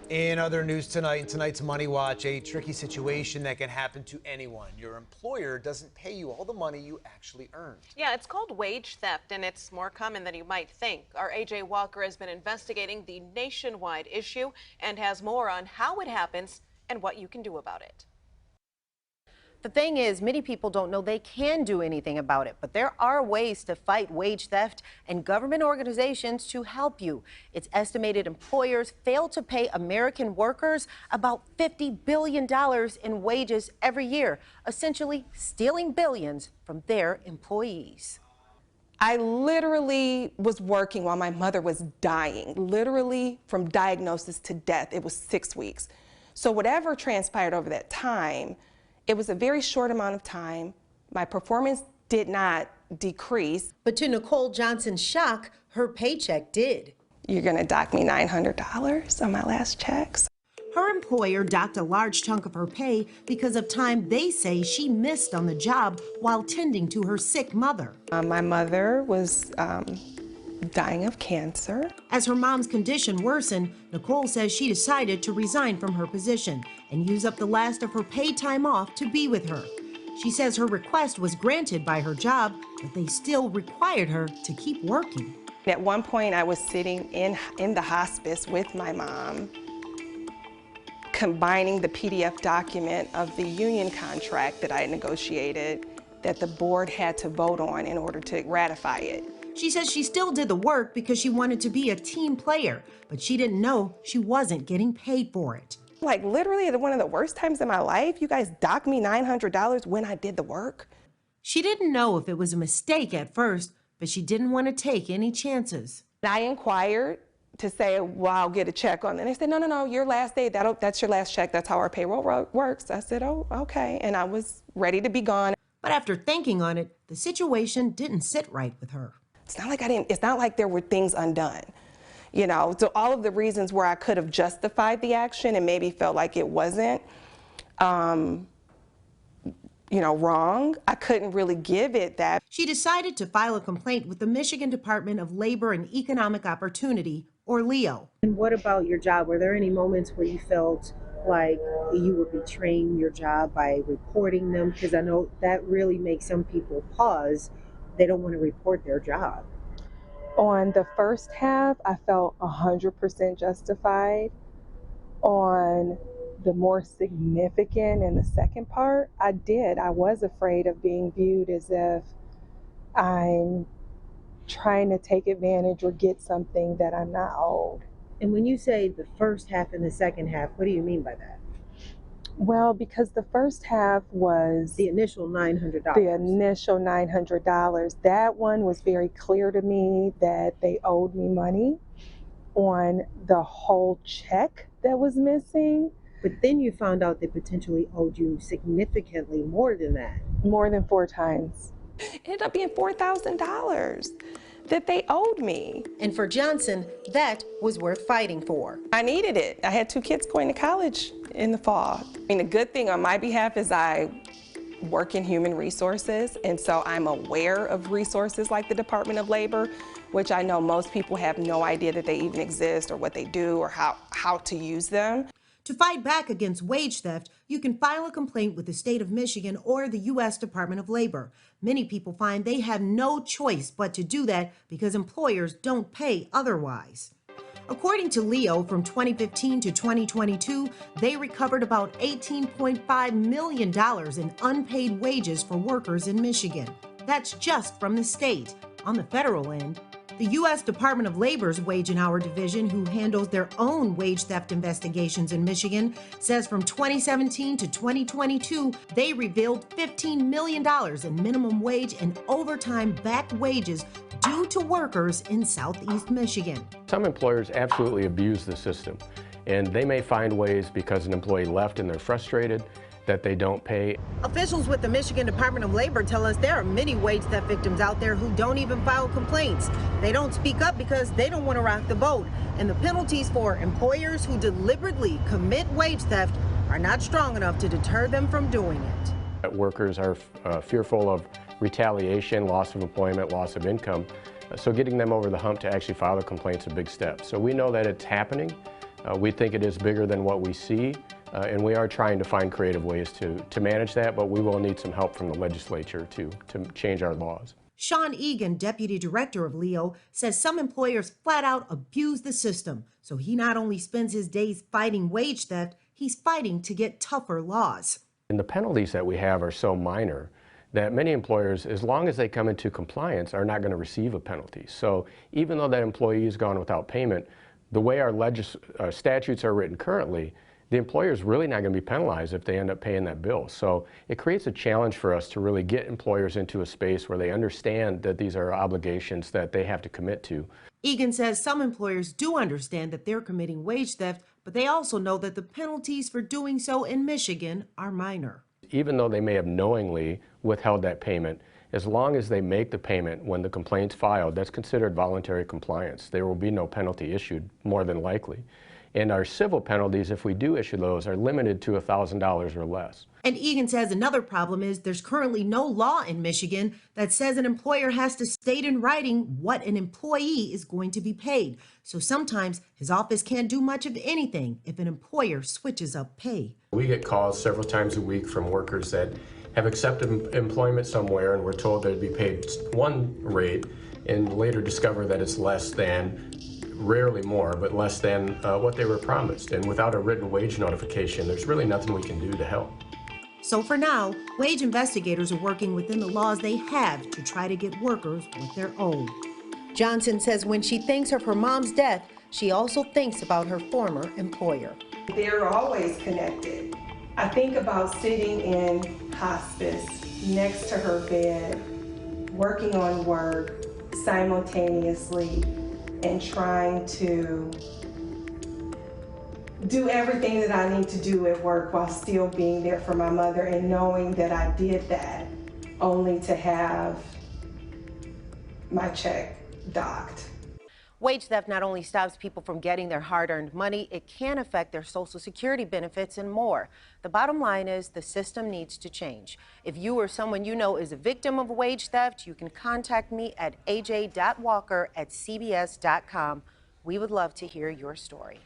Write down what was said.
In other news tonight, in tonight's Money Watch, a tricky situation that can happen to anyone. Your employer doesn't pay you all the money you actually earned. Yeah, it's called wage theft, and it's more common than you might think. Our AJ Walker has been investigating the nationwide issue and has more on how it happens and what you can do about it. The thing is, many people don't know they can do anything about it, but there are ways to fight wage theft and government organizations to help you. It's estimated employers fail to pay American workers about $50 billion in wages every year, essentially stealing billions from their employees. I literally was working while my mother was dying, literally from diagnosis to death. It was 6 weeks. So whatever transpired over that time, it was a very short amount of time. My performance did not decrease. But to Nicole Johnson's shock, her paycheck did. You're gonna dock me $900 on my last checks. Her employer docked a large chunk of her pay because of time they say she missed on the job while tending to her sick mother. My mother was dying of cancer. As her mom's condition worsened, Nicole says she decided to resign from her position and use up the last of her paid time off to be with her. She says her request was granted by her job, but they still required her to keep working. At one point, I was sitting in the hospice with my mom, combining the PDF document of the union contract that I had negotiated that the board had to vote on in order to ratify it. She says she still did the work because she wanted to be a team player, but she didn't know she wasn't getting paid for it. Like literally at one of the worst times in my life, you guys docked me $900 when I did the work. She didn't know if it was a mistake at first, but she didn't want to take any chances. I inquired to say, well, I'll get a check on it. And they said, no, your last day, that's your last check. That's how our payroll works. I said, oh, okay. And I was ready to be gone. But after thinking on it, the situation didn't sit right with her. It's not like there were things undone, you know? So all of the reasons where I could have justified the action and maybe felt like it wasn't, wrong, I couldn't really give it that. She decided to file a complaint with the Michigan Department of Labor and Economic Opportunity, or LEO. And what about your job? Were there any moments where you felt like you were betraying your job by reporting them? Because I know that really makes some people pause. They don't want to report their job. On the first half, I felt 100% justified. On the more significant and the second part, I was afraid of being viewed as if I'm trying to take advantage or get something that I'm not owed. And when you say the first half and the second half, what do you mean by that? Well, because the first half was the initial $900. The initial $900. That one was very clear to me that they owed me money. On the whole check that was missing. But then you found out they potentially owed you significantly more than that. More than 4 times. It ended up being $4,000 that they owed me. And for Johnson, that was worth fighting for. I needed it. I had 2 kids going to college in the fall. I mean, the good thing on my behalf is I work in human resources, and so I'm aware of resources like the Department of Labor, which I know most people have no idea that they even exist or what they do or how to use them. To fight back against wage theft, you can file a complaint with the state of Michigan or the U.S. Department of Labor. Many people find they have no choice but to do that because employers don't pay otherwise. According to LEO, from 2015 to 2022, they recovered about $18.5 million in unpaid wages for workers in Michigan. That's just from the state. On the federal end, the U.S. Department of Labor's Wage and Hour Division, who handles their own wage theft investigations in Michigan, says from 2017 to 2022, they revealed $15 million in minimum wage and overtime back wages due to workers in Southeast Michigan. Some employers absolutely abuse the system, and they may find ways because an employee left and they're frustrated that they don't pay. Officials with the Michigan Department of Labor tell us there are many wage theft victims out there who don't even file complaints. They don't speak up because they don't want to rock the boat. And the penalties for employers who deliberately commit wage theft are not strong enough to deter them from doing it. Workers are fearful of retaliation, loss of employment, loss of income. So getting them over the hump to actually file a complaint is a big step. So we know that it's happening. We think it is bigger than what we see, and we are trying to find creative ways to manage that, but we will need some help from the legislature to change our laws. Sean Egan, deputy director of LEO, says some employers flat out abuse the system. So he not only spends his days fighting wage theft, he's fighting to get tougher laws. And the penalties that we have are so minor that many employers, as long as they come into compliance, are not going to receive a penalty. So even though that employee has gone without payment, the way our statutes are written currently, the employer is really not going to be penalized if they end up paying that bill. So it creates a challenge for us to really get employers into a space where they understand that these are obligations that they have to commit to. Egan says some employers do understand that they're committing wage theft, but they also know that the penalties for doing so in Michigan are minor. Even though they may have knowingly withheld that payment, as long as they make the payment when the complaint's filed, that's considered voluntary compliance. There will be no penalty issued, more than likely. And our civil penalties, if we do issue those, are limited to $1,000 or less. And Egan says another problem is there's currently no law in Michigan that says an employer has to state in writing what an employee is going to be paid. So sometimes his office can't do much of anything if an employer switches up pay. We get calls several times a week from workers that have accepted employment somewhere and we're told they'd be paid one rate and later discover that it's less than, rarely more, but less than what they were promised. And without a written wage notification, there's really nothing we can do to help. So for now, wage investigators are working within the laws they have to try to get workers what they're owed. Johnson says when she thinks of her mom's death, she also thinks about her former employer. They're always connected. I think about sitting in hospice next to her bed, working on work simultaneously, and trying to do everything that I need to do at work while still being there for my mother, and knowing that I did that only to have my check docked. Wage theft not only stops people from getting their hard-earned money, it can affect their Social Security benefits and more. The bottom line is the system needs to change. If you or someone you know is a victim of wage theft, you can contact me at aj.walker@cbs.com. We would love to hear your story.